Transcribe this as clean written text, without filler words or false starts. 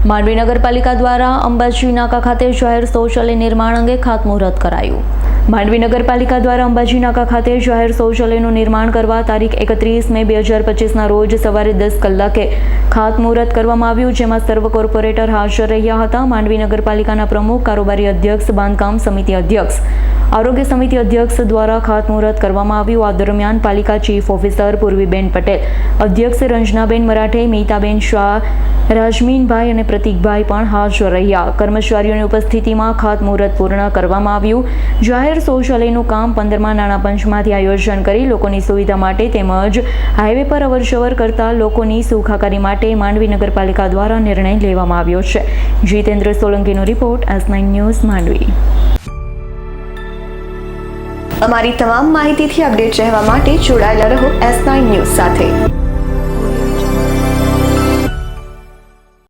માંડવી નગરપાલિકા દ્વારા અંબાજી નાકા ખાતે જાહેર શૌચાલય નિર્માણ અંગે ખાતમુહૂર્ત કરાયું। માંડવી નગરપાલિકા દ્વારા અંબાજી નાકા ખાતે જાહેર શૌચાલયનું નિર્માણ કરવા તારીખ 31 મે 2025ના રોજ સવારે 10 કલાકે ખાતમુહૂર્ત કરવામાં આવ્યું, જેમાં સર્વ કોર્પોરેટર હાજર રહ્યા હતા। માંડવી નગરપાલિકાના પ્રમુખ, કારોબારી અધ્યક્ષ, બાંધકામ સમિતિ અધ્યક્ષ, આરોગ્ય સમિતિ અધ્યક્ષ દ્વારા ખાતમુહૂર્ત કરવામાં આવ્યું। આ દરમિયાન પાલિકા ચીફ ઓફિસર પૂર્વીબેન પટેલ, અધ્યક્ષ રંજનાબેન મરાઠે, મીતાબેન શાહ, રાજમીનભાઈ અને પ્રતિકભાઈ પણ હાજર રહ્યા। કર્મચારીઓની ઉપસ્થિતિમાં ખાતમુહૂર્ત પૂર્ણ કરવામાં આવ્યું। જાહેર શૌચાલયનું કામ 15મા નાણાં પંચમાંથી આયોજન કરી લોકોની સુવિધા માટે તેમજ હાઈવે પર અવરજવર કરતા લોકોની સુખાકારી માટે માંડવી નગરપાલિકા દ્વારા નિર્ણય લેવામાં આવ્યો છે। જીતેન્દ્ર સોલંકીનો રિપોર્ટ, S9 ન્યૂઝ, માંડવી। અમારી તમામ માહિતીથી અપડેટ રહેવા માટે જોડાયેલા રહો S9 ન્યૂઝ સાથે।